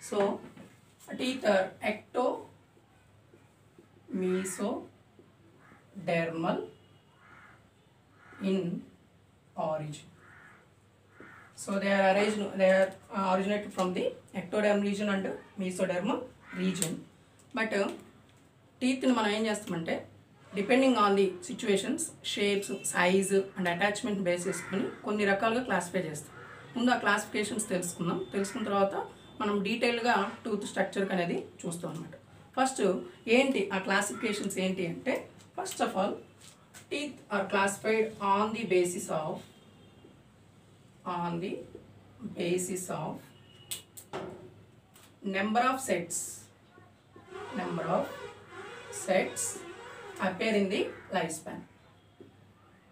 So teeth are ecto, mesodermal in origin. So they are originated from the ectodermal region and mesodermal region. But teeth ni మనం ఏం చేస్తామంటే depending on the situations, shapes, size and attachment base చేసుకుని కొన్ని రకాలుగా classify చేస్తాం. ముందు ఆ classifications తెలుసుకుందాం. తెలుసుకున్న తర్వాత మనం డీటెయిల్గా టూత్ స్ట్రక్చర్ అనేది చూస్తాం అనమాట. ఫస్ట్ ఏంటి ఆ క్లాసిఫికేషన్స్ ఏంటి అంటే, first of all teeth are classified on the basis of number of sets appear in the lifespan.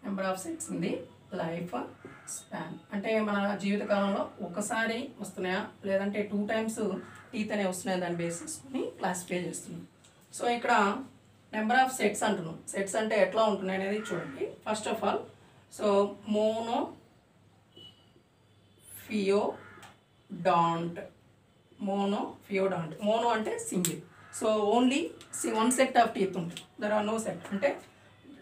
Number of sets in the lifespan అంటే మన జీవితకాలంలో ఒకసారి వస్తున్నాయా లేదంటే 2 times టీత్ అనేవి వస్తున్నాయా దాని బేసిస్ని క్లాసిఫై చేస్తున్నాం. సో ఇక్కడ నెంబర్ ఆఫ్ సెట్స్ అంటున్నాం. సెట్స్ అంటే ఎట్లా ఉంటున్నాయి అనేది చూడండి. First of all so monophyodont. Mono అంటే single. So only one set of teeth ఉంటుంది. దర్ ఆర్ నో సెట్ అంటే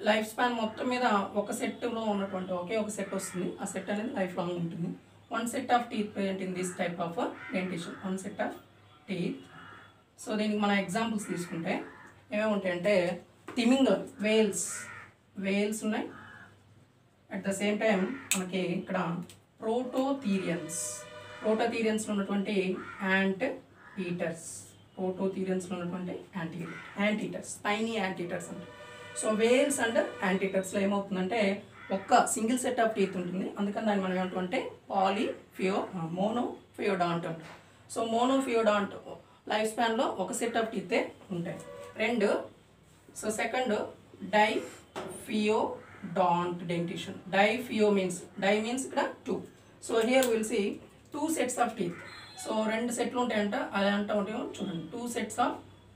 లైఫ్ స్పాన్ మొత్తం మీద ఒక సెట్లో ఉన్నటువంటి ఒకే ఒక సెట్ వస్తుంది. ఆ సెట్ అనేది లైఫ్ లాంగ్ ఉంటుంది. One set of teeth present in this type of dentition. One set of teeth. So దీనికి మన ఎగ్జాంపుల్స్ తీసుకుంటే ఏమేమి ఉంటాయంటే తిమింగల్, వేల్స్ ఉన్నాయి. అట్ ద సేమ్ టైం మనకి ఇక్కడ ప్రోటోథీరియన్స్లో ఉన్నటువంటి ant eaters, tiny ant eaters అంటే. సో వేల్స్ అండ్ యాంట్ ఈటర్స్లో ఏమవుతుందంటే ఒక్క సింగిల్ సెట్ ఆఫ్ టీత్ ఉంటుంది. అందుకని దాన్ని మనం ఏమంటామంటే మోనోఫియోడాంట్ అంటాం. సో మోనోఫియోడాంట్ లైఫ్ స్పాన్లో ఒక సెట్ ఆఫ్ టీతే ఉంటాయి. So second diphyodont dentition. Di means ఇక్కడ 2. So here will see 2 sets of teeth. సో 2 సెట్లు ఉంటాయంట. అలా అంటూ ఉంటాయో చూడండి. 2 sets of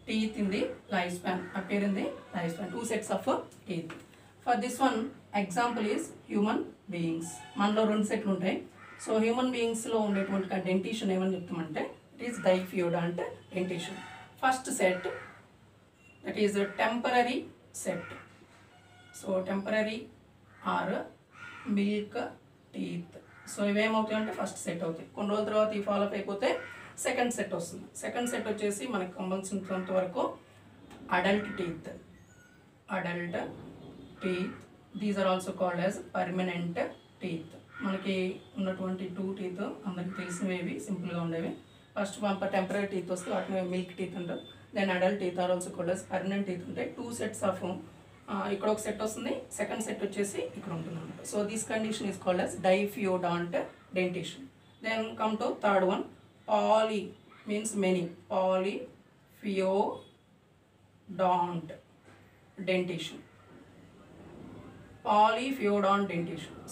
teeth in the lifespan appear in the lifespan. 2 sets of teeth. For this one example is human beings. మనలో 2 సెట్లు ఉంటాయి. సో హ్యూమన్ బీయింగ్స్లో ఉండేటువంటి డెంటిషన్ ఏమని చెప్తామంటే it is diphyodont dentition. First set that is temporary set. So temporary or milk teeth. So ఇవేమవుతాయి అంటే first set అవుతాయి. కొన్ని రోజుల తర్వాత ఈ ఫాలో అప్ అయిపోతే సెకండ్ సెట్ వస్తుంది. సెకండ్ సెట్ వచ్చేసి మనకు కంపల్సినంత వరకు adult teeth. These are also called as permanent teeth. మనకి ఉన్నటువంటి 2 టీత్ అందరికి తెలిసినవి, సింపుల్గా ఉండేవి. ఫస్ట్ టెంపరీ టీత్ వస్తే వాటిని మిల్క్ టీత్ అంటారు. Then adult teeth are also called as permanent teeth ఉంటాయి. 2 sets ఆఫ్ ఇక్కడ ఒక సెట్ వస్తుంది, సెకండ్ సెట్ వచ్చేసి ఇక్కడ ఉంటుంది అనమాట. So this condition is called as diphyodont dentition. Then come to third one, poly means many, polyphyodont dentition.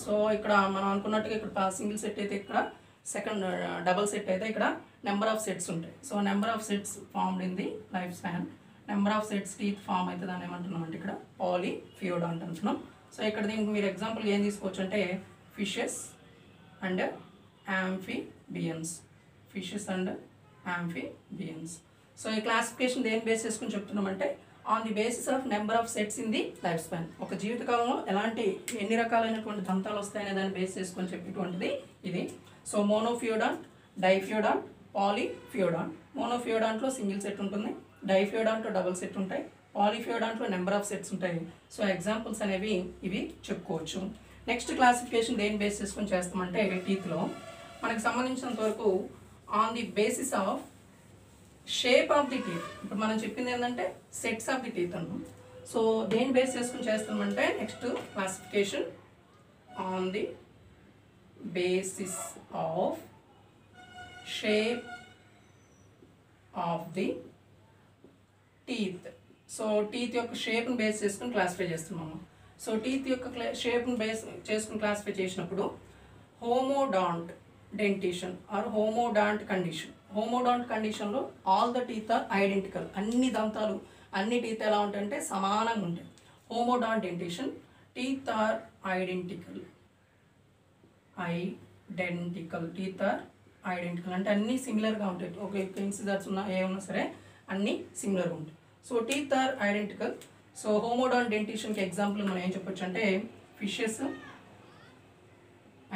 So ఇక్కడ మనం అనుకున్నట్టుగా ఇక్కడ సింగిల్ సెట్ అయితే ఇక్కడ సెకండ్ డబల్ సెట్ అయితే ఇక్కడ నెంబర్ ఆఫ్ సెట్స్ ఉంటాయి. So number of sets formed in the life span. Number of sets teeth form అయితే దాన్ని ఏమంటున్నాం అంటే ఇక్కడ పాలీఫియోడాంట్ అంటున్నాం. సో ఇక్కడ దీనికి మీరు ఎగ్జాంపుల్ ఏం తీసుకోవచ్చు అంటే ఫిషెస్ అండ్ యాంఫీబియన్స్. సో ఈ క్లాసిఫికేషన్ దేని బేస్ చేసుకుని చెప్తున్నామంటే on the basis of number of sets in the life span. ఒక జీవితకాలంలో ఎన్ని రకాలైనటువంటి దంతాలు వస్తాయనే దాన్ని బేస్ చేసుకొని చెప్పేటువంటిది ఇది. సో మోనోఫియోడాంట్, డైఫియోడాంట్, పాలీఫియోడాంట్. మోనోఫియోడాంట్లో సింగిల్ సెట్ ఉంటుంది, డైఫియోడాంట్లో డబుల్ సెట్ ఉంటాయి, పాలీఫియోడాంట్లో నెంబర్ ఆఫ్ సెట్స్ ఉంటాయి. సో ఎగ్జాంపుల్స్ అనేవి ఇవి చెప్పుకోవచ్చు. నెక్స్ట్ క్లాసిఫికేషన్ దేని బేస్ చేసుకొని చేస్తామంటే టీత్లో మనకు సంబంధించినంత వరకు on the basis of shape of the teeth. ఇప్పుడు మనం చెప్పింది ఏంటంటే సెట్స్ ఆఫ్ ది టీత్ అన్నాం. సో దేని బేస్ చేసుకుని చేస్తామంటే next classification on the basis of shape of the teeth. So teeth యొక్క షేప్ని బేస్ చేసుకుని క్లాసిఫై చేస్తున్నాము. సో టీత్ యొక్క షేప్ని బేస్ చేసుకుని క్లాసిఫై చేసినప్పుడు homodont dentition or homodont condition. Homodont కండిషన్లో all the teeth are identical. అన్ని దంతాలు అన్ని టీత్ ఎలా ఉంటాయంటే సమానంగా ఉంటాయి. Homodont dentition teeth are identical. Teeth are identical అంటే అన్నీ సిమిలర్గా ఉంటాయి. ఓకే, ఇన్సిజర్స్ ఉన్నా ఏమన్నా సరే అన్నీ సిమిలర్గా ఉంటాయి. So teeth are identical. So homodont డెంటిషన్కి ఎగ్జాంపుల్ మనం ఏం చెప్పొచ్చు అంటే ఫిషెస్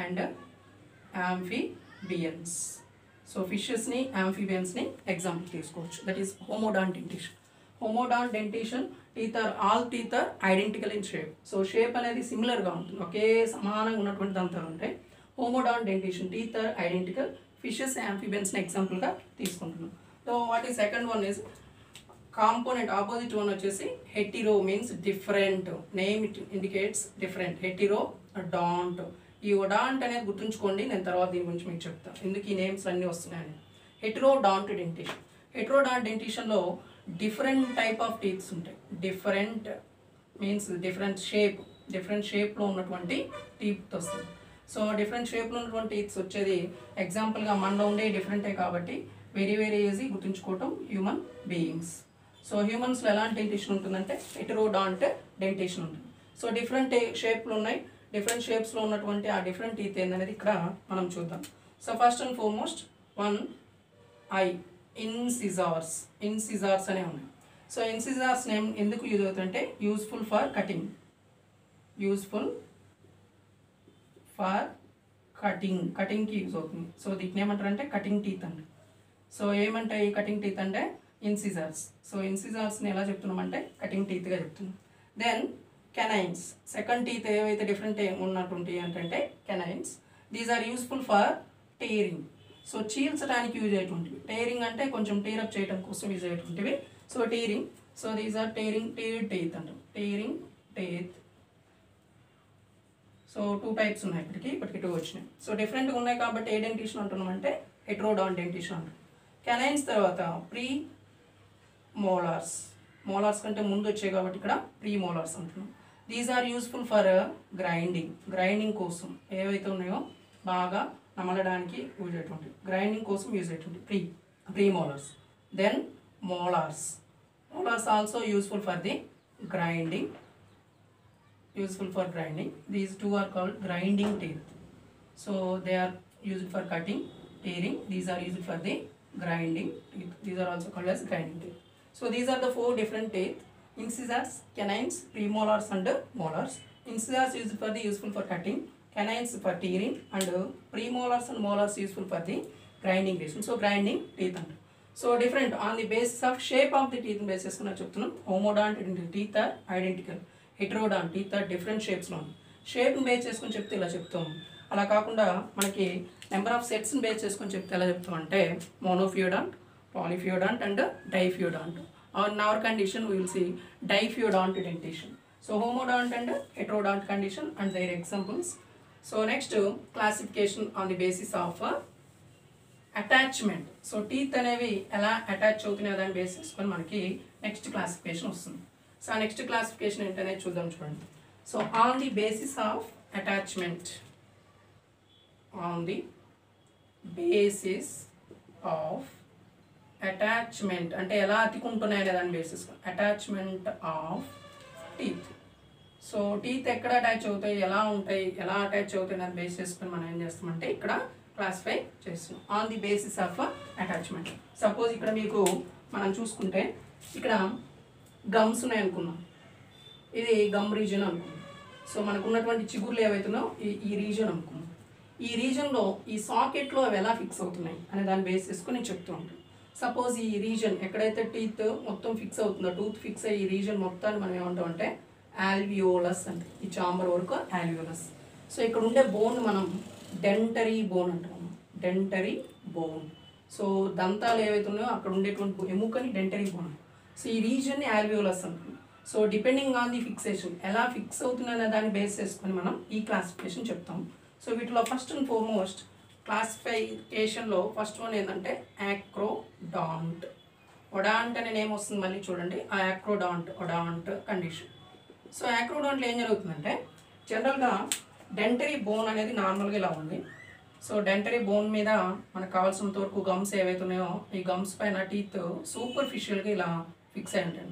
అండ్ యాంఫీబియన్స్. సో ఫిషెస్ని యాంఫీబియన్స్ని ఎగ్జాంపుల్ తీసుకోవచ్చు. That is homodont dentition. Homodont dentition all teeth are identical in shape. So shape అనేది సిమిలర్గా ఉంటుంది, ఒకే సమానంగా ఉన్నటువంటి దంతాలు ఉంటాయి. Homodont dentition teeth are identical, fishes యాంఫీబియన్స్ని ఎగ్జాంపుల్గా తీసుకుంటున్నాం. సో వాట్ ఈ second one is component. Opposite one వచ్చేసి hetero means different. Name it indicates different. Heterodont. ఈ ఒడాంట్ అనేది గుర్తుంచుకోండి, నేను తర్వాత దీని గురించి మీకు చెప్తాను ఎందుకు ఈ నేమ్స్ అన్నీ వస్తున్నాయని. Heterodont dentition. హెటిరోడాంట్ డెంటిషన్లో డిఫరెంట్ టైప్ ఆఫ్ టీత్స్ ఉంటాయి. డిఫరెంట్ మీన్స్ డిఫరెంట్ షేప్లో ఉన్నటువంటి టీత్ వస్తుంది. సో డిఫరెంట్ షేప్లో ఉన్నటువంటి టీత్స్ వచ్చేది ఎగ్జాంపుల్గా మనలో ఉండే డిఫరెంటే కాబట్టి వెరీ ఈజీ గుర్తుంచుకోవటం హ్యూమన్ బీయింగ్స్. సో హ్యూమన్స్లో ఎలాంటి డెంటిషన్ ఉంటుందంటే హెటిరోడాంట్ డెంటిషన్ ఉంటుంది. సో డిఫరెంట్ షేప్లు ఉన్నాయి. డిఫరెంట్ షేప్స్లో ఉన్నటువంటి ఆ డిఫరెంట్ టీత్ ఏందనేది ఇక్కడ మనం చూద్దాం. So first and foremost one I incisors. Incisors అనే ఉన్నాయి. సో ఇన్సిజార్స్ నేమ్ ఎందుకు యూజ్ అవుతుందంటే యూస్ఫుల్ ఫర్ కటింగ్. కటింగ్కి యూజ్ అవుతుంది. సో దీన్ని ఏమంటారు అంటే కటింగ్ టీత్ అండి. సో ఏమంటాయి ఈ కటింగ్ టీత్ అంటే ఇన్సిజార్స్. సో ఇన్సిజార్స్ని ఎలా చెప్తున్నామంటే కటింగ్ టీత్గా చెప్తున్నాం. Then canines. సెకండ్ టీత్ ఏవైతే డిఫరెంట్ ఉన్నటువంటి ఏంటంటే canines. These are useful for tearing. So చీల్చడానికి యూజ్ అయ్యేటువంటివి. టేరింగ్ అంటే కొంచెం టేరప్ చేయడం కోసం యూజ్ అయ్యేటువంటివి. So tearing. So these are tearing teeth అంటాం. Tearing teeth. సో 2 టైప్స్ ఉన్నాయి, ఇప్పటికి 2 వచ్చినాయి. సో డిఫరెంట్గా ఉన్నాయి కాబట్టి ఏ డెంటిషన్ అంటున్నాం అంటే హెట్రోడాన్ డెంటిషన్ అంటాం. కెనైన్స్ తర్వాత ప్రీ మోలార్స్. మోలార్స్ కంటే ముందు వచ్చాయి కాబట్టి ఇక్కడ ప్రీ మోలార్స్ అంటున్నాం. These are useful for grinding కోసం. ఏవైతే ఉన్నాయో బాగా నమలడానికి యూజ్ అయ్యేటువంటి గ్రైండింగ్ కోసం యూజ్ అయ్యేటువంటి premolars. Then molars. Molars also useful for the grinding. These two are called grinding teeth. So they are used for cutting, tearing. These are used for the grinding teeth. These are also called as grinding teeth. So these are the 4 different teeth: incisors, canines, premolars and molars. Incisors useful for cutting, canines for tearing, and premolars and molars useful for the grinding reason. So grinding teeth and so different on the basis of shape of the teeth basis kuna cheptunam. Homodont teeth are identical. Heterodont teeth are different షేప్స్లో ఉంది. షేప్ని base చేసుకొని చెప్తే ఇలా చెప్తాం. అలా కాకుండా మనకి నెంబర్ ఆఫ్ సెట్స్ని బేస్ చేసుకొని చెప్తే ఎలా చెప్తాం అంటే monophyodont, polyphyodont and diphyodont. In our condition we will see diphyodont dentition. So homodont and heterodont condition and their examples. So next classification on the basis of attachment. So teeth అనేవి ఎలా attach అవుతున్నాయి దాన్ని base చేసుకొని మనకి next classification వస్తుంది. So next classification ఏంటనే చూద్దాం చూడండి. So on the basis of attachment, అంటే ఎలా అతికుంటున్నాయి అనే దాని basis attachment of teeth. So teeth ఎక్కడ అటాచ్ అవుతాయి, ఎలా ఉంటాయి, ఎలా అటాచ్ అవుతాయి దాన్ని బేస్ చేసుకొని మనం ఏం చేస్తామంటే ఇక్కడ క్లాసిఫై చేస్తున్నాం on the basis of attachment. Suppose ఇక్కడ మీకు మనం చూసుకుంటే ఇక్కడ గమ్స్ ఉన్నాయి అనుకున్నాం, ఇది గమ్ రీజన్ అనుకున్నాం. సో మనకు ఉన్నటువంటి చిగుర్లు ఏవైతున్నాయో ఈ రీజన్ అనుకున్నాం. ఈ రీజన్లో ఈ సాకెట్లో అవి ఎలా ఫిక్స్ అవుతున్నాయి అనే దాన్ని బేస్ చేసుకొని నేను చెప్తూ ఉంటాను. సపోజ్ ఈ రీజన్ ఎక్కడైతే టీత్ మొత్తం ఫిక్స్ అవుతుందో, టూత్ ఫిక్స్ అయ్యి ఈ రీజన్ మొత్తాన్ని మనం ఏమంటాం అంటే ఆల్వియోలస్ అంటే ఈ చాంబర్ వరకు ఆల్వియోలస్. సో ఇక్కడ ఉండే బోన్ మనం డెంటరీ బోన్ అంటాము. డెంటరీ బోన్. సో దంతాలు ఏవైతే ఉన్నాయో అక్కడ ఉండేటువంటి ఎముకని డెంటరీ బోన్. సో ఈ రీజన్ని ఆల్వియోలస్ అంటుంది. So depending on the fixation ఎలా ఫిక్స్ అవుతుందనే దాన్ని బేస్ చేసుకొని మనం ఈ క్లాసిఫికేషన్ చెప్తాం. సో వీటిలో ఫస్ట్ అండ్ ఫార్మోస్ట్ క్లాసిఫికేషన్లో ఫస్ట్ వన్ ఏంటంటే యాక్రోడాంట్. ఒడాంట్ అనే నేమ్ వస్తుంది మళ్ళీ చూడండి, ఆ యాక్రోడాంట్ ఒడాంట్ కండిషన్. సో యాక్రోడాంట్లో ఏం జరుగుతుందంటే జనరల్గా డెంటరీ బోన్ అనేది నార్మల్గా ఇలా ఉంది. సో డెంటరీ బోన్ మీద మనకు కావాల్సినంత వరకు గమ్స్ ఏవైతే ఉన్నాయో ఈ గమ్స్ పైన టీత్ సూపర్ఫిషియల్గా ఇలా ఫిక్స్ అయి ఉంటాయి.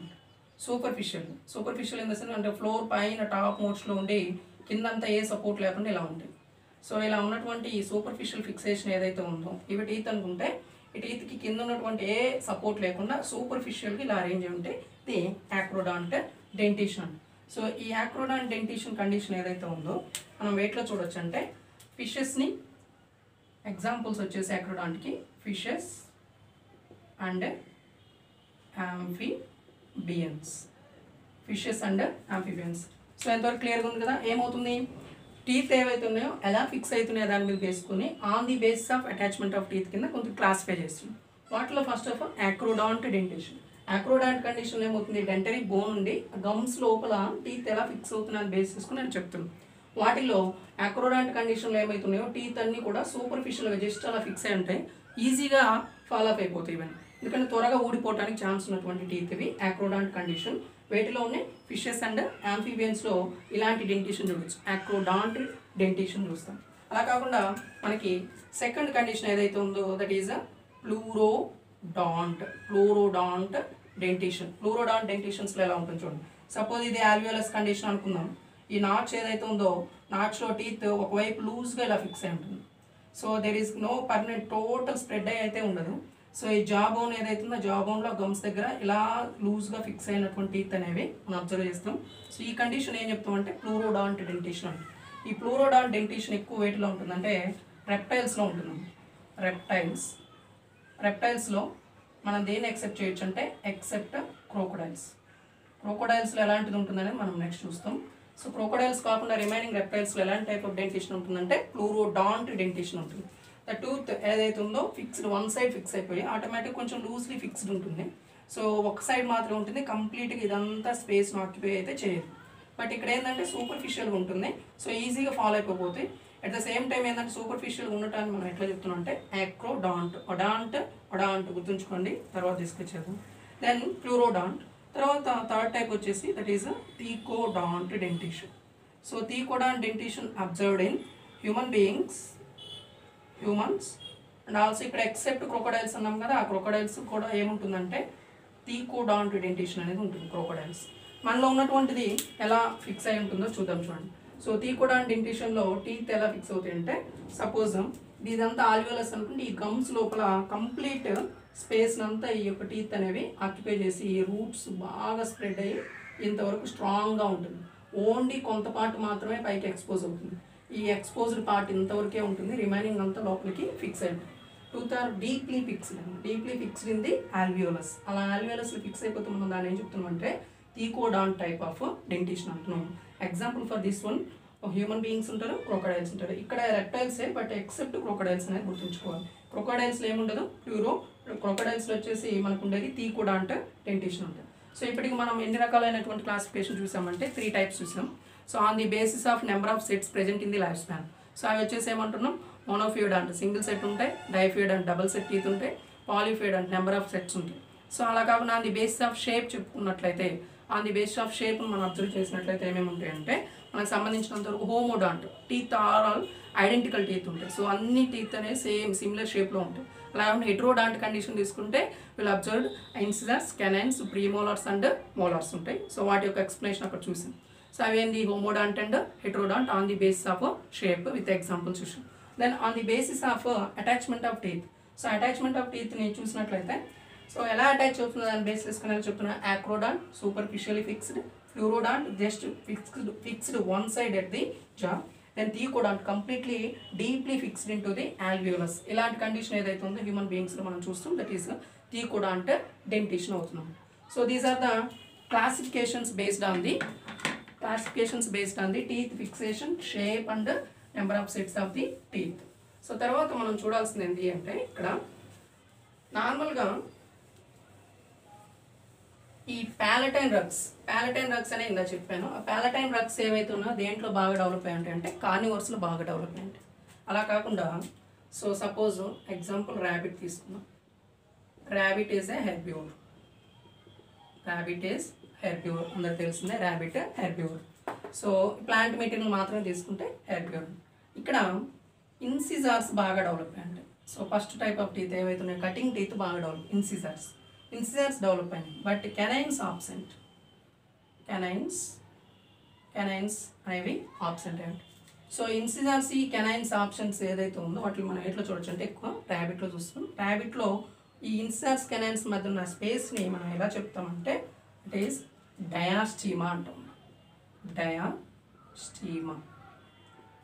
సూపర్ఫిషియల్ ఇన్ ద సెన్స్ అంటే ఫ్లోర్ పైన టాప్ మోడ్స్లో ఉండి కిందంతా ఏ సపోర్ట్ లేకుండా ఇలా ఉంటాయి. సో ఇలా ఉన్నటువంటి ఈ సూపర్ఫిషియల్ ఫిక్సేషన్ ఏదైతే ఉందో ఇవి టీత్ అనుకుంటే ఈ టీత్కి కింద ఉన్నటువంటి ఏ సపోర్ట్ లేకుండా సూపర్ఫిషియల్కి ఇలా అరేంజ్ ఉంటే ఇది యాక్రోడాంట్ డెంటిషన్. సో ఈ యాక్రోడాంట్ డెంటిషన్ కండిషన్ ఏదైతే ఉందో మనం వేట్లో చూడొచ్చు అంటే ఫిషెస్ని ఎగ్జాంపుల్స్ వచ్చేసి యాక్రోడాంట్కి fishes and amphibians. Fishes and amphibians. So ఎంతవరకు క్లియర్గా ఉంది కదా. ఏమవుతుంది, టీత్ ఏవైతే ఉన్నాయో ఎలా ఫిక్స్ అవుతున్నాయో దాని మీద వేసుకుని on the basis of attachment of teeth కింద కొంచెం క్లాసిఫై చేస్తున్నాం. వాటిలో first of all acrodont dentition. Acrodont condition ఏమవుతుంది, డెంటరీ బోన్ ఉండి గమ్స్ లోపల టీత్ ఎలా ఫిక్స్ అవుతున్నాయని బేస్ చేసుకుని నేను చెప్తున్నాను. వాటిలో యాక్రోడాంట్ కండిషన్లో ఏమవుతున్నాయో టీత్ అన్నీ కూడా సూపర్ఫిషియల్గా జస్ట్ అలా ఫిక్స్ అయి ఉంటాయి, ఈజీగా ఫాలో అప్ అయిపోతాయి ఇవన్నీ. ఎందుకంటే త్వరగా ఊడిపోవడానికి ఛాన్స్ ఉన్నటువంటి టీత్ ఇవి యాక్రోడాంట్ కండిషన్. వీటిలో ఉన్న ఫిషెస్ అండ్ యాంఫీబియన్స్లో ఇలాంటి డెంటిషన్ చూడొచ్చు, యాక్రోడాంట్ డెంటిషన్ చూస్తాం. అలా కాకుండా మనకి సెకండ్ కండిషన్ ఏదైతే ఉందో దట్ ఈజ్ ఫ్లూరోడాంట్ డెంటిషన్. ఫ్లూరోడాంట్ డెంటిషన్స్లో ఎలా ఉంటుంది చూడండి. సపోజ్ ఇది ఆల్వియోలస్ కండిషన్ అనుకుందాం. ఈ నాచ్ ఏదైతే ఉందో నాచ్లో టీత్ ఒకవైపు లూజ్గా ఇలా ఫిక్స్ అయి ఉంటుంది. So there is no permanent total spread అయ్యి అయితే ఉండదు. సో ఈ జా బోన్ ఏదైతే ఉందో జా బోన్లో గమ్స్ దగ్గర ఇలా లూజ్గా ఫిక్స్ అయినటువంటి టీత్ అనేవి మనం అబ్జర్వ్ చేస్తాం. సో ఈ కండిషన్ ఏం చెప్తామంటే ఫ్లూరోడాంట్ డెంటిషన్ అంటే. ఈ ఫ్లూరోడాంట్ డెంటిషన్ ఎక్కువ వేటిలో ఉంటుందంటే రెప్టైల్స్లో ఉంటుంది. రెప్టైల్స్లో మనం దేన్ని ఎక్సెప్ట్ చేయొచ్చు అంటే ఎక్సెప్ట్ క్రోకోడైల్స్లో ఎలాంటిది ఉంటుందనేది మనం నెక్స్ట్ చూస్తాం. సో క్రోకోడైల్స్ కాకుండా రిమైనింగ్ రెప్టైల్స్లో ఎలాంటి టైప్ ఆఫ్ డెంటిషన్ ఉంటుందంటే ఫ్లూరోడాంట్ డెంటిషన్ ఉంటుంది. ద టూత్ ఏదైతే ఉందో ఫిక్స్డ్ వన్ సైడ్ ఫిక్స్ అయిపోయి ఆటోమేటిక్ కొంచెం లూజ్లీ ఫిక్స్డ్ ఉంటుంది. సో ఒక సైడ్ మాత్రమే ఉంటుంది, కంప్లీట్గా ఇదంతా స్పేస్ను ఆక్యుపై అయితే చేయదు. బట్ ఇక్కడ ఏంటంటే సూపర్ఫిషియల్గా ఉంటుంది, సో ఈజీగా ఫాలో అయిపోతాయి. అట్ ద సేమ్ టైం ఏంటంటే సూపర్ఫిషియల్గా ఉండటాన్ని మనం ఎట్లా చెప్తున్నాం అంటే ఒడాంట్ గుర్తుంచుకోండి, తర్వాత డిస్కస్ చేద్దాం. Then pleurodont. తర్వాత థర్డ్ టైప్ వచ్చేసి that is thecodont dentition. So thecodont dentition observed in humans and also ఇక్కడ ఎక్సెప్ట్ క్రోకోడైల్స్ అన్నాం కదా, ఆ క్రోకోడైల్స్ కూడా ఏముంటుందంటే థీకోడాంట్ డెంటిషన్ అనేది ఉంటుంది. క్రోకోడైల్స్ మనలో ఉన్నటువంటిది ఎలా ఫిక్స్ అయి ఉంటుందో చూద్దాం చూడండి. సో థీకోడాంట్ డెంటిషన్లో టీత్ ఎలా ఫిక్స్ అవుతాయి అంటే సపోజ్ ఇదంతా ఆల్వియోలస్ అనుకుంటే ఈ గమ్స్ లోపల కంప్లీట్ స్పేస్ అంతా ఈ యొక్క టీత్ అనేవి ఆక్యుపై చేసి ఈ రూట్స్ బాగా స్ప్రెడ్ అయ్యి ఇంతవరకు స్ట్రాంగ్గా ఉంటుంది. ఓన్లీ కొంత పార్ట్ మాత్రమే పైకి ఎక్స్పోజ్ అవుతుంది. ఈ ఎక్స్పోజ్డ్ పార్ట్ ఇంతవరకే ఉంటుంది, రిమైనింగ్ అంతా లోపలికి ఫిక్స్ అయి ఉంటుంది. Tooth are deeply fixed in the alveolus. అలా ఆల్వియోలస్లో ఫిక్స్ అయిపోతే మనం దాన్ని ఏం చెప్తున్నాం అంటే థీకోడాంట్ టైప్ ఆఫ్ డెంటిషన్ అంటున్నాం. Example for this one human beings ఉంటారు, క్రోకోడైల్స్ ఉంటారు. ఇక్కడ రెప్టైల్సే బట్ ఎక్సెప్ట్ క్రోకోడైల్స్ అనేది గుర్తుంచుకోవాలి. క్రోకోడైల్స్లో ఏముండదు క్రోకోడైల్స్లో వచ్చేసి మనకు ఉండేది థీకోడాంట్ డెంటిషన్ ఉంటుంది. సో ఇప్పటికి మనం ఎన్ని రకాలైనటువంటి క్లాసిఫికేషన్ చూసామంటే 3 టైప్స్ చూసాం. So on the basis of number of sets present in the life span. So అవి వచ్చేసి ఏమంటున్నాం, మోనోఫియోడ్ అంటే సింగిల్ సెట్ ఉంటాయి, డైఫియోడ్ అంటే డబుల్ సెట్ టీత్ ఉంటాయి, పాలిఫియోడ్ అంటే నెంబర్ ఆఫ్ సెట్స్ ఉంటాయి. సో అలా కాకుండా on the basis of shape చెప్పుకున్నట్లయితే on the basis of shape మనం అబ్జర్వ్ చేసినట్లయితే ఏమేమి ఉంటాయంటే మనకు సంబంధించినంతవరకు homodont teeth are all identical teeth ఉంటాయి. సో అన్ని టీత్ అనేవి సిమిలర్ షేప్లో ఉంటాయి. అలా హెట్రోడాంట్ కండిషన్ తీసుకుంటే వీళ్ళు observed incisors, canines, premolars and molars ఉంటాయి. సో వాటి యొక్క ఎక్స్ప్లెనేషన్ అక్కడ చూసాం. సో అవేంది homodont and heterodont on the basis of shape with example చూసాం. Then on the basis of attachment of teeth. So attachment of టీత్ని చూసినట్లయితే సో ఎలా అటాచ్ అవుతుందో దాన్ని బేస్ చేసుకుని చెప్తున్నా. Acrodont superficially fixed, pleurodont just fixed one side at the jaw, then thecodont completely deeply fixed in to the alveolus. ఇలాంటి condition ఏదైతే ఉందో హ్యూమన్ బీయింగ్స్లో మనం చూస్తాం దట్ ఈస్ థీకోడాంట్ డెంటిషన్ అవుతున్నాం. So these are the classifications based on the teeth fixation, shape and number of sets of the teeth. So తర్వాత మనం చూడాల్సింది ఏంటి అంటే ఇక్కడ నార్మల్గా ఈ ప్యాలటైన్ రగ్స్ అనే ఇందా చెప్పాను. ఆ ప్యాలటైన్ రగ్స్ ఏవైతే ఉన్నాయో దేంట్లో బాగా డెవలప్ అయ్యి ఉంటాయి అంటే కార్నివర్స్లో బాగా డెవలప్ అయ్యి ఉంటాయి. అలా కాకుండా సో సపోజ్ ఎగ్జాంపుల్ ర్యాబిట్ తీసుకున్నాం. Rabbit is a herbivore. అందరికి తెలిసిందే rabbit herbivore. So plant material మాత్రమే తీసుకుంటే హెర్బివోర్. ఇక్కడ ఇన్సిజార్స్ బాగా డెవలప్ అయ్యి ఉంటాయి. So first type of teeth ఏవైతే ఉన్నాయో కటింగ్ టీత్ బాగా డెవలప్, ఇన్సిజార్స్ డెవలప్ అయినాయి. బట్ కెనైన్స్ ఆబ్సెంట్ అనేవి ఆబ్సెంట్ అయ్యి ఉంటాయి. సో ఇన్సిజర్స్ ఈ కెనైన్స్ ఆప్షన్స్ ఏదైతే ఉందో వాటిని మనం ఎట్లా చూడొచ్చు అంటే ఎక్కువ ర్యాబిట్లో చూస్తాం. ర్యాబిట్లో ఈ ఇన్సిజర్స్ కెనైన్స్ మధ్య ఉన్న స్పేస్ని మనం ఎలా చెప్తామంటే ఇట్ ఈస్ డయాస్టీమా అంటాం. డయాస్టీమా.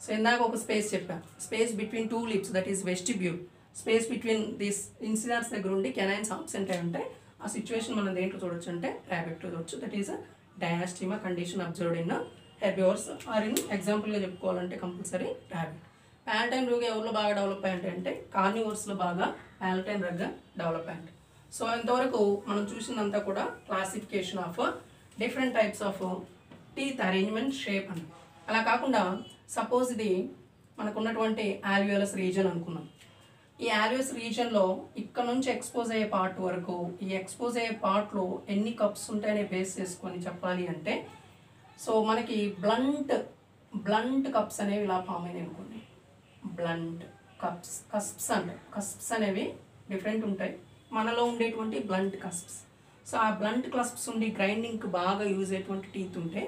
సో ఇందాక ఒక స్పేస్ చెప్పాను, space between two lips that is vestibule. Space between this incisors దగ్గర ఉండి కెనైన్స్ ఆబ్సెంట్ అయి ఉంటాయి. ఆ సిచ్యువేషన్ మనం దేంట్లో చూడొచ్చు అంటే ర్యాబిట్లో చూడొచ్చు. That is diastema condition observed in herbivores or in ఎగ్జాంపుల్గా చెప్పుకోవాలంటే కంపల్సరీ ర్యాబిట్. ప్యాలటైన్ రగ్ ఎవరిలో బాగా డెవలప్ అయ్యంటే అంటే కార్నివోర్స్లో బాగా ప్యాలటైన్ రగ్ డెవలప్ అయ్యింది. సో ఇంతవరకు మనం చూసిందంతా కూడా classification of different types of teeth arrangement shape అని. అలా కాకుండా సపోజ్ ఇది మనకు ఉన్నటువంటి ఆల్వియోలస్ రీజన్ అనుకున్నాం. ఈ ఆల్వియోలస్ రీజన్లో ఇక్కడ నుంచి ఎక్స్పోజ్ అయ్యే పార్ట్ వరకు ఈ ఎక్స్పోజ్ అయ్యే పార్ట్లో ఎన్ని కప్స్ ఉంటాయనే బేస్ చేసుకొని చెప్పాలి అంటే సో మనకి బ్లంట్ కప్స్ అనేవి ఇలా ఫామ్ అయినాయి అనుకోండి. బ్లంట్ కస్ప్స్ అనేవి డిఫరెంట్ ఉంటాయి. మనలో ఉండేటువంటి బ్లంట్ కస్ప్స్. సో ఆ బ్లంట్ కస్ప్స్ ఉండి గ్రైండింగ్కి బాగా యూజ్ అయ్యేటువంటి టీత్ ఉంటే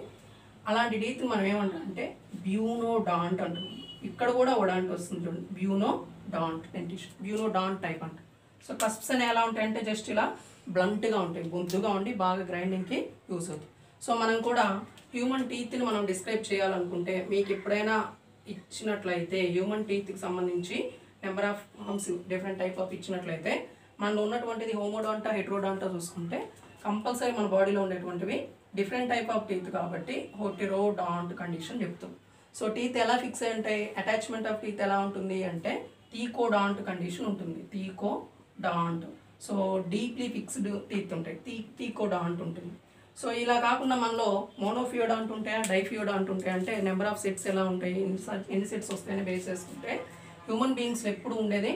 అలాంటి టీత్ మనం ఏమంటాం అంటే బ్యూనోడాంట్ అంటున్నాం. ఇక్కడ కూడా ఓడాంట్ వస్తుంది చూడండి, బ్యూనోడాంట్ డెంటిషన్, బ్యూనోడాంట్ టైప్ అంట. సో కస్ప్స్ అనేవి ఎలా ఉంటాయంటే జస్ట్ ఇలా బ్లంట్గా ఉంటాయి, బొద్దుగా ఉండి బాగా గ్రైండింగ్కి యూజ్ అవుతుంది. సో మనం కూడా హ్యూమన్ టీత్ని మనం డిస్క్రైబ్ చేయాలనుకుంటే మీకు ఎప్పుడైనా ఇచ్చినట్లయితే హ్యూమన్ టీత్కి సంబంధించి number of forms different type of ఇచ్చినట్లయితే మనలో ఉన్నటువంటిది హోమోడాంటా హెట్రోడాంటా చూసుకుంటే కంపల్సరీ మన బాడీలో ఉండేటువంటివి డిఫరెంట్ టైప్ ఆఫ్ టీత్ కాబట్టి హెట్రోడాంట్ కండిషన్ చెప్తాం. సో టీత్ ఎలా ఫిక్స్ అయి ఉంటాయి, అటాచ్మెంట్ ఆఫ్ టీత్ ఎలా ఉంటుంది అంటే థీకోడాంట్ కండిషన్ ఉంటుంది. థీకోడాంట్. సో డీప్లీ ఫిక్స్డ్ టీత్ ఉంటాయి, థీకోడాంట్ ఉంటుంది. సో ఇలా కాకుండా మనలో మోనోఫియోడాంట్ ఉంటాయా డైఫియోడాంట్ ఉంటాయి అంటే నెంబర్ ఆఫ్ సెట్స్ ఎలా ఉంటాయి, ఎన్ని సెట్స్ వస్తాయని బేస్ చేసుకుంటే హ్యూమన్ బీయింగ్స్లో ఎప్పుడు ఉండేది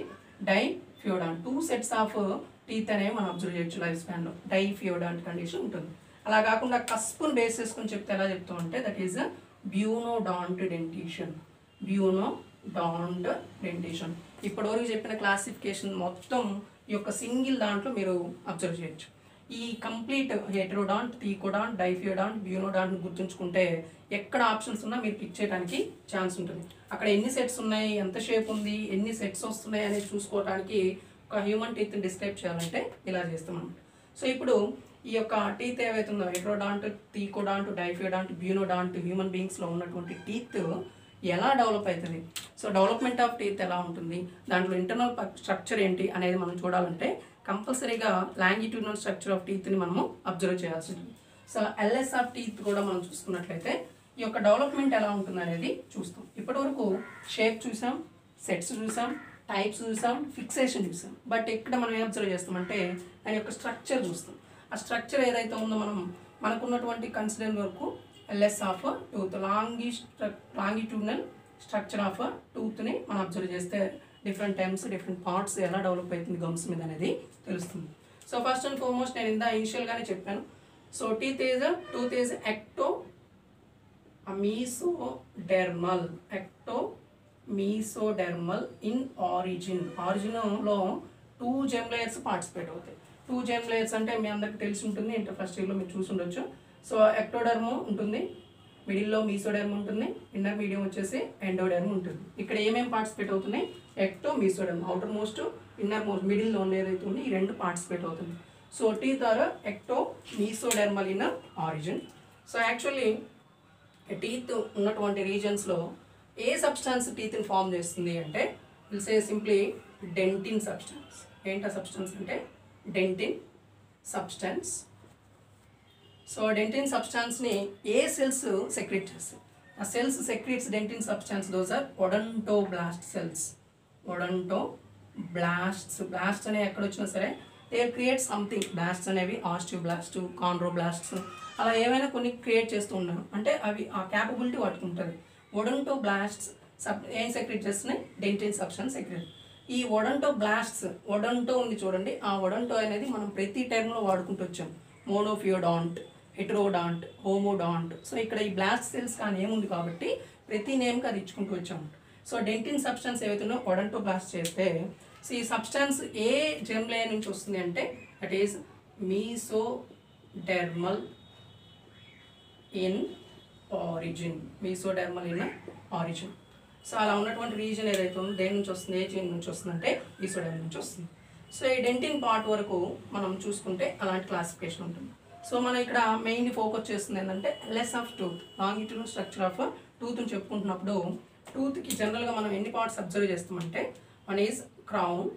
డైఫియోడాంట్. 2 sets ఆఫ్ టీత్ అనేవి మనం అబ్జర్వ్ చేయొచ్చు లైఫ్ స్పాన్లో. డైఫియోడాంట్ కండిషన్ ఉంటుంది. అలా కాకుండా కస్ప్ను బేస్ చేసుకుని చెప్తే ఎలా చెప్తాం అంటే దట్ ఈస్ బ్యూనోడాంట్ డెంటిషన్. బ్యూనోడాంట్ డెంటిషన్. ఇప్పటివరకు చెప్పిన క్లాసిఫికేషన్ మొత్తం ఈ యొక్క సింగిల్ దాంట్లో మీరు అబ్జర్వ్ చేయొచ్చు. ఈ కంప్లీట్ హెట్రోడాంట్, థీకోడాంట్, డైఫియోడాంట్, బ్యూనోడాంట్ గుర్తుంచుకుంటే ఎక్కడ ఆప్షన్స్ ఉన్నా మీరు పిక్ చేయడానికి ఛాన్స్ ఉంటుంది. అక్కడ ఎన్ని సెట్స్ ఉన్నాయి, ఎంత షేప్ ఉంది, ఎన్ని సెట్స్ వస్తున్నాయి అనేది చూసుకోవడానికి ఒక హ్యూమన్ టీత్ని డిస్క్రైబ్ చేయాలంటే ఇలా చేస్తాం. సో ఇప్పుడు ఈ యొక్క టీత్ ఏవైతే ఉందో హెట్రోడాంట్, థీకోడాంట్, డైఫియోడాంట్, బ్యూనోడాంట్ హ్యూమన్ బీయింగ్స్లో ఉన్నటువంటి టీత్ ఎలా డెవలప్ అవుతుంది, సో డెవలప్మెంట్ ఆఫ్ టీత్ ఎలా ఉంటుంది, దాంట్లో ఇంటర్నల్ స్ట్రక్చర్ ఏంటి అనేది మనం చూడాలంటే కంపల్సరీగా లాంగిట్యూడినల్ స్ట్రక్చర్ ఆఫ్ టీత్ని మనము అబ్జర్వ్ చేయాల్సి ఉంటుంది. సో ఎల్ఎస్ ఆఫ్ టీత్ కూడా మనం చూసుకున్నట్లయితే ఈ యొక్క డెవలప్మెంట్ ఎలా ఉంటుంది అనేది చూస్తాం. ఇప్పటివరకు షేప్ చూసాం, సెట్స్ చూసాం, టైప్స్ చూసాం, ఫిక్సేషన్ చూసాం. బట్ ఇక్కడ మనం ఏం అబ్జర్వ్ చేస్తామంటే దాని యొక్క స్ట్రక్చర్ చూస్తాం. ఆ స్ట్రక్చర్ ఏదైతే ఉందో మనకున్నటువంటి కన్సిడర్ వరకు LS of tooth longitudinal structure of టూత్ని మనం అబ్జర్వ్ చేస్తే డిఫరెంట్ టైమ్స్ డిఫరెంట్ పార్ట్స్ ఎలా డెవలప్ అవుతుంది గమ్స్ మీద అనేది తెలుస్తుంది. సో ఫస్ట్ అండ్ ఫార్మోస్ట్ నేను ఇందా ఇనిషియల్గానే చెప్పాను. So tooth is ectomesodermal in ఆరిజిన్లో 2 germ layers పార్టిసిపేట్ అవుతాయి. 2 germ layers అంటే మీ అందరికి తెలిసి ఉంటుంది, ఇంటర్ ఫస్ట్ ఇయర్లో మీరు చూసి ఉండొచ్చు. సో ఎక్టోడెర్మ్ ఉంటుంది, మిడిల్లో మీసోడెర్మ్ ఉంటుంది, ఇన్నర్ మీడియం వచ్చేసి ఎండోడెర్మ్ ఉంటుంది. ఇక్కడ ఏమేమి పార్టిసిపేట్ అవుతున్నాయి, ecto mesoderm, outer most inner most మిడిల్లో ఏదైతే ఉంది ఈ 2 పార్టిసిపేట్ అవుతుంది. So teeth are ectomesodermal in origin. So actually teeth ఉన్నటువంటి రీజన్స్లో ఏ సబ్స్టాన్స్ టీత్ని ఫామ్ చేస్తుంది అంటే will say simply dentin substance. ఏంటా సబ్స్టాన్స్ అంటే డెంటిన్ సబ్స్టాన్స్. సో డెంటిన్ సబ్స్టాన్స్ని ఏ సెల్స్ సెక్రెట్ చేస్తాయి, ఆ cells secretes dentin substance, those are odontoblast cells. Odontoblasts, blast అనేవి ఎక్కడ వచ్చినా సరే దే క్రియేట్ సంథింగ్. బ్లాస్ట్స్ అనేవి ఆస్టియోబ్లాస్ట్, కాండ్రోబ్లాస్ట్స్ అలా ఏమైనా కొన్ని క్రియేట్ చేస్తూ ఉన్నాను అంటే అవి ఆ క్యాపబిలిటీ వాటికి ఉంటుంది. ఒడంటోబ్లాస్ట్స్ ఏం సెక్రెట్ చేస్తున్నాయి, డెంటిన్ సబ్స్టాన్స్ సెక్రెట్. ఈ ఒడంటోబ్లాస్ట్స్, ఒడంటో ఉంది చూడండి, ఆ ఒడంటో అనేది మనం ప్రతి టైంలో వాడుకుంటూ వచ్చాం. మోనోఫియోడాంట్, హెట్రోడాంట్, హోమోడాంట్. సో ఇక్కడ ఈ బ్లాస్ట్ సెల్స్ కానీ ఏముంది కాబట్టి ప్రతి నేమ్కి అది ఇచ్చుకుంటూ వచ్చాము. సో డెంటిన్ సబ్స్టాన్స్ ఏవైతున్నాయో ఒడంటోబ్లాస్ట్ చేస్తే సో ఈ సబ్స్టాన్స్ ఏ జెర్మ్ లేయర్ నుంచి వస్తుంది అంటే that is మీసోడెర్మల్ in origin. మీసోడెర్మల్ in origin. So అలా ఉన్నటువంటి రీజన్ ఏదైతే ఉందో దేని నుంచి వస్తుంది, ఏ జీన్ నుంచి వస్తుంది అంటే ఈసోడెర్మ్ నుంచి వస్తుంది. సో ఈ డెంటిన్ పార్ట్ వరకు మనం చూసుకుంటే అలాంటి క్లాసిఫికేషన్ ఉంటుంది. సో మనం ఇక్కడ మెయిన్లీ ఫోకస్ చేస్తుంది ఏంటంటే LS of tooth, longitudinal structure of టూత్ని చెప్పుకుంటున్నప్పుడు టూత్కి జనరల్గా మనం ఎన్ని పార్ట్స్ అబ్జర్వ్ చేస్తామంటే వన్ ఈజ్ క్రౌన్.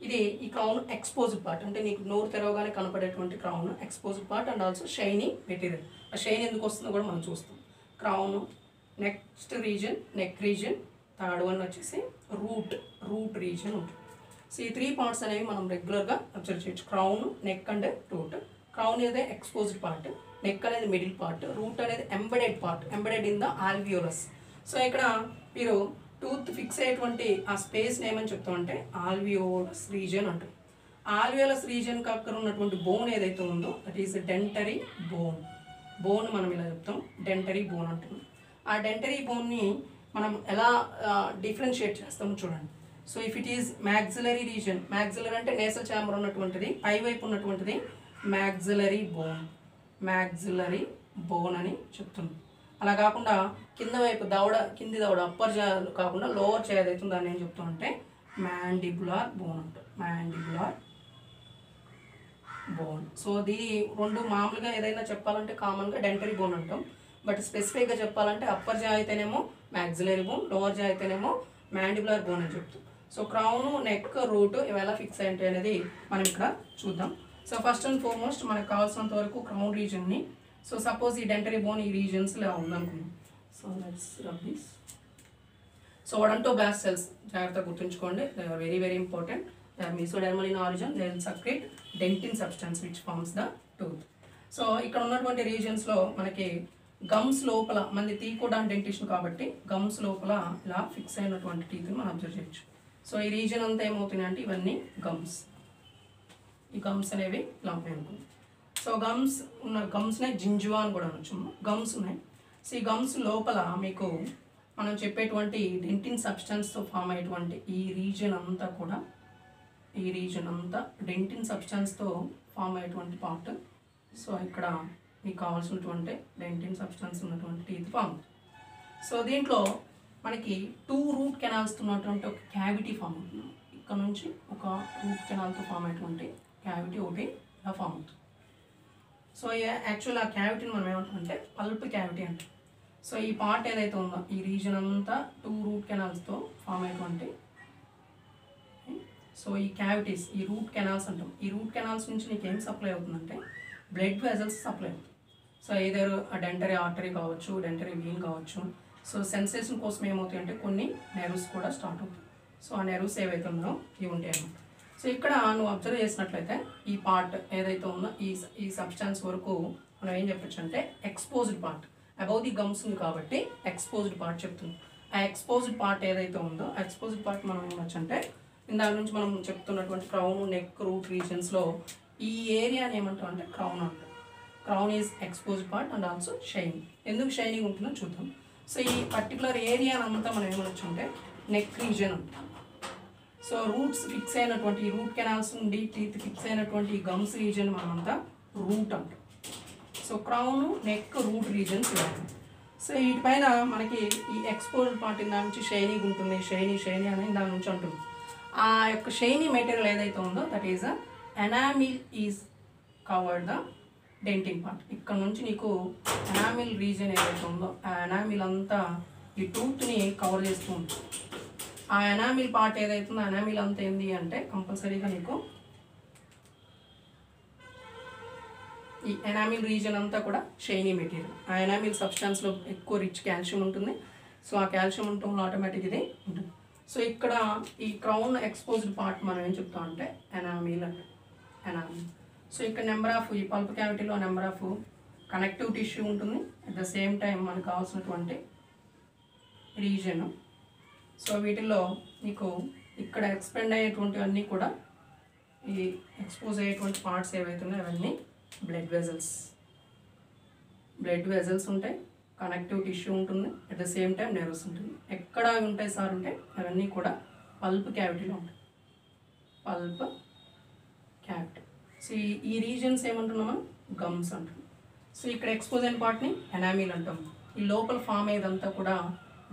ఇది ఈ క్రౌన్ ఎక్స్పోజ్డ్ పార్ట్, అంటే నీకు నోరు తెరవగానే కనపడేటువంటి crown exposed part and also shiny material. ఆ షైన్ ఎందుకు వస్తుందో కూడా మనం చూస్తాం. Crown, next region neck region, third one వచ్చేసి రూట్ రీజన్ ఉంటుంది. సో ఈ 3 పార్ట్స్ అనేవి మనం రెగ్యులర్గా అబ్జర్వ్ చేయొచ్చు. Crown, neck and route. Crown అనేది ఎక్స్పోజ్డ్ పార్ట్, నెక్ అనేది మిడిల్ పార్ట్, రూట్ అనేది embedded part, embedded in the alveolus. So ఇక్కడ మీరు టూత్ ఫిక్స్ అయ్యేటువంటి ఆ స్పేస్ని ఏమని చెప్తామంటే ఆల్వియోలస్ రీజన్ అంటారు. ఆల్వియోలస్ రీజన్కి అక్కడ ఉన్నటువంటి బోన్ ఏదైతే ఉందో దట్ ఈస్ డెంటరీ బోన్ మనం ఇలా చెప్తాం, డెంటరీ బోన్ అంటున్నాం. ఆ డెంటరీ బోన్ని మనం ఎలా డిఫరెన్షియేట్ చేస్తామో చూడండి. So if it is maxillary reason, maxillary అంటే నేసల్ ఛాంబర్ ఉన్నటువంటిది, పై వైపు ఉన్నటువంటిది మ్యాక్సిలరీ బోన్ అని చెప్తుంది. అలా కాకుండా కింద వైపు కింది దవడ అప్పర్ జా కాకుండా లోవర్ చే ఏదైతుందో దాన్ని ఏం చెప్తామంటే మ్యాండిబులార్ బోన్ అంటారు. సో దీని రెండు మామూలుగా ఏదైనా చెప్పాలంటే కామన్గా డెంటరీ బోన్ అంటాం. బట్ స్పెసిఫిక్గా చెప్పాలంటే అప్పర్ జా అయితేనేమో మ్యాక్సిలరీ బోన్, లోవర్ జా అయితేనేమో మ్యాండిబులార్ బోన్ అని చెప్తాం. సో క్రౌన్, నెక్, రూట్ ఇవి ఎలా ఫిక్స్ అయ్యాయి అనేది మనం ఇక్కడ చూద్దాం. సో ఫస్ట్ అండ్ ఫార్మోస్ట్ మనకు కావాల్సినంత వరకు క్రౌన్ రీజన్ని. సో సపోజ్ ఈ డెంటరీ బోన్ ఈ రీజన్స్లో ఉందనుకున్నాం. So let's rub this. So odontoblast cells జాగ్రత్తగా గుర్తుంచుకోండి, they are very very important. They are mesodermal in origin, they will secrete dentin substance which forms the tooth. So ఇక్కడ ఉన్నటువంటి రీజన్స్లో మనకి gums లోపల, మనది తీకోడాన్ డెంటిషన్ కాబట్టి గమ్స్ లోపల ఇలా ఫిక్స్ అయినటువంటి టీత్ని మనం అబ్జర్వ్ చేయొచ్చు. సో ఈ రీజన్ అంతా ఏమవుతున్నాయి అంటే ఇవన్నీ గమ్స్, ఈ గమ్స్ అనేవి ఇలా ఉన్నాయి అనుకుంది. సో గమ్స్నే జింజువా అని కూడా అనొచ్చు, గమ్స్ ఉన్నాయి. సో ఈ గమ్స్ లోపల మీకు మనం చెప్పేటువంటి డెంటిన్ సబ్స్టెన్స్తో ఫామ్ అయ్యేటువంటి ఈ రీజన్ అంతా డెంటిన్ సబ్స్టెన్స్తో ఫామ్ అయ్యేటువంటి పార్ట్. సో ఇక్కడ మీకు కావాల్సినటువంటి డెంటిన్ సబ్స్టెన్స్ ఉన్నటువంటి టీత్ ఫామ్. సో దీంట్లో మనకి 2 రూట్ కెనాల్స్తో ఉన్నటువంటి ఒక క్యావిటీ ఫామ్ అవుతుంది. ఇక్కడ నుంచి ఒక రూట్ కెనాల్తో ఫామ్ అయ్యేటువంటి క్యావిటీ ఒకటి ఇలా ఫామ్ అవుతుంది. సో యాక్చువల్ ఆ క్యావిటీని మనం ఏమంటామంటే పల్ప్ క్యావిటీ అంటాం. సో ఈ పార్ట్ ఏదైతే ఉందో ఈ రీజన్ అంతా 2 రూట్ కెనాల్స్తో ఫామ్ అయ్యేటువంటి, సో ఈ క్యావిటీస్, ఈ రూట్ కెనాల్స్ అంటాం. ఈ రూట్ కెనాల్స్ నుంచి నీకు ఏం సప్లై అవుతుందంటే బ్లడ్ వెజల్స్ సప్లై అవుతుంది. సో ఏదర్ డెంటరీ ఆర్టరీ కావచ్చు, డెంటరీ వీన్ కావచ్చు. సో సెన్సేషన్ కోసం ఏమవుతాయి అంటే కొన్ని నెర్వ్స్ కూడా స్టార్ట్ అవుతాయి. సో ఆ నెర్వ్స్ ఏవైతే ఉన్నాయో ఇవి ఉంటాయి అన్నమాట. సో ఇక్కడ నువ్వు అబ్జర్వ్ చేసినట్లయితే ఈ పార్ట్ ఏదైతే ఉందో ఈ సబ్స్టాన్స్ వరకు మనం ఏం చెప్పచ్చు అంటే exposed part, above the gums ఉంది కాబట్టి ఎక్స్పోజ్డ్ పార్ట్ చెప్తుంది. ఆ ఎక్స్పోజ్డ్ పార్ట్ ఏదైతే ఉందో ఎక్స్పోజ్డ్ పార్ట్ మనం ఏమొచ్చు అంటే దాని నుంచి మనం చెప్తున్నటువంటి క్రౌన్, నెక్, రూట్ రీజన్స్లో ఈ ఏరియాని ఏమంటాం అంటే క్రౌన్ అంటాం. Crown is exposed part and also shining. ఎందుకు షైనింగ్ ఉంటుందో చూద్దాం. సో ఈ పర్టికులర్ ఏరియాని అంతా మనం ఏమనొచ్చు అంటే నెక్ రీజన్ అంటాం. సో రూట్స్ ఫిక్స్ అయినటువంటి రూట్ కెనాల్స్ నుండి టీత్ ఫిక్స్ అయినటువంటి గమ్స్ రీజన్ మనమంతా రూట్ అంటాం. So crown, neck, root regions ఇవ్వాలి. సో వీటిపైన మనకి ఈ ఎక్స్పోజ్డ్ పార్ట్ దాని నుంచి షైనింగ్ ఉంటుంది, షైనీ అని దాని నుంచి ఉంటుంది. ఆ యొక్క షైనీ మెటీరియల్ ఏదైతే ఉందో that is enamel is covered the denting part. ఇక్కడ నుంచి నీకు ఎనామిల్ రీజన్ ఏదైతే ఉందో ఆ ఎనామిల్ అంతా ఈ టూత్ని కవర్ చేస్తూ ఉంటుంది. ఆ ఎనామిల్ పార్ట్ ఏదైతుందో ఎనామిల్ అంతా ఏంది అంటే కంపల్సరీగా నీకు ఈ ఎనామిల్ రీజన్ అంతా కూడా షైనీ మెటీరియల్. ఆ ఎనామిల్ సబ్స్టాన్స్లో ఎక్కువ రిచ్ కాల్షియం ఉంటుంది. సో ఆ కాల్షియం ఉండటంలో ఆటోమేటిక్ ఇది ఉంటుంది. సో ఇక్కడ ఈ క్రౌన్ ఎక్స్పోజ్డ్ పార్ట్ మనం ఏం చెప్తాం అంటే ఎనామిల్ అంటే ఎనామిల్. సో ఇక్కడ నెంబర్ ఆఫ్ ఈ పల్ప్ క్యావిటీలో నెంబర్ ఆఫ్ కనెక్టివ్ టిష్యూ ఉంటుంది. అట్ ద సేమ్ టైం మనకు కావాల్సినటువంటి రీజన్. సో వీటిల్లో నీకు ఇక్కడ ఎక్స్పెండ్ అయ్యేటువంటివన్నీ కూడా ఈ ఎక్స్పోజ్ అయ్యేటువంటి పార్ట్స్ ఏవైతే ఉన్నాయో అవన్నీ బ్లడ్ వెజల్స్ ఉంటాయి, కనెక్టివ్ టిష్యూ ఉంటుంది, at the same time nerves ఉంటుంది. ఎక్కడ ఉంటాయి సార్ అంటే అవన్నీ కూడా పల్ప్ క్యావిటీలో ఉంటాయి, పల్ప్ క్యావిటీ. సో ఈ రీజన్స్ ఏమంటున్నామా గమ్స్ అంటాం. సో ఇక్కడ ఎక్స్పోజ్ అయిన పార్ట్ని ఎనామిల్ అంటాం. ఈ లోపల ఫామ్ అయ్యేదంతా కూడా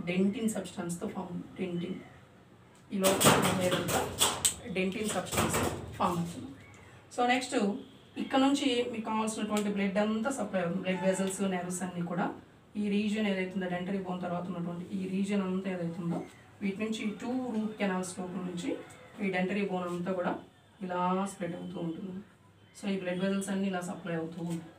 డెంటిన్ సబ్స్టెన్స్తో ఫామ్ డెంటిన్. ఈ లోపల ఫామ్ అయ్యేదంతా డెంటిన్ సబ్స్టెన్స్ ఫామ్ అవుతుంది. సో నెక్స్ట్ ఇక్కడ నుంచి మీకు కావాల్సినటువంటి బ్లడ్ అంతా సప్లై అవుతుంది. బ్లడ్ వెజల్స్, నెర్వ్స్ అన్నీ కూడా ఈ రీజియన్ ఏదైతుందో డెంటరీ బోన్ తర్వాత ఉన్నటువంటి ఈ రీజియన్ అంతా ఏదైతుందో వీటి నుంచి 2 రూట్ కెనాల్స్ లోపల నుంచి ఈ డెంటరీ బోన్ అంతా కూడా ఇలా స్ప్రెడ్ అవుతూ ఉంటుంది. సో ఈ బ్లడ్ వెజల్స్ అన్నీ ఇలా సప్లై అవుతూ ఉంటాయి.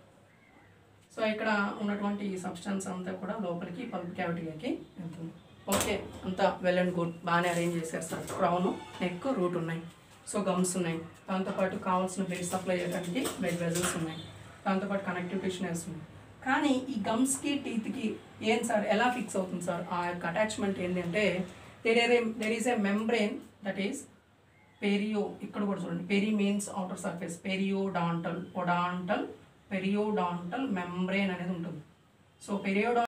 సో ఇక్కడ ఉన్నటువంటి ఈ సబ్స్టెన్స్ అంతా కూడా లోపలికి పల్ప్ క్యావిటీలోకి వెళ్తుంది. ఓకే, అంతా వెల్ అండ్ గుడ్, బాగానే అరేంజ్ చేశారు సార్. క్రౌన్, నెక్, రూట్ ఉన్నాయి. సో గమ్స్ ఉన్నాయి. దాంతోపాటు కావాల్సిన బ్లడ్ సప్లై చేయడానికి బ్లడ్ వెజల్స్ ఉన్నాయి. దాంతోపాటు కనెక్టివ్ టిష్యూ నెర్వ్స్ ఉన్నాయి. కానీ ఈ గమ్స్కి టీత్కి ఏం సార్ ఎలా ఫిక్స్ అవుతుంది సార్? ఆ యొక్క అటాచ్మెంట్ ఏంటంటే there is a membrane that is perio. ఇక్కడ కూడా చూడండి, peri means outer surface, periodontal, periodontal membrane అనేది ఉంటుంది. సో పెరియోడాంటల్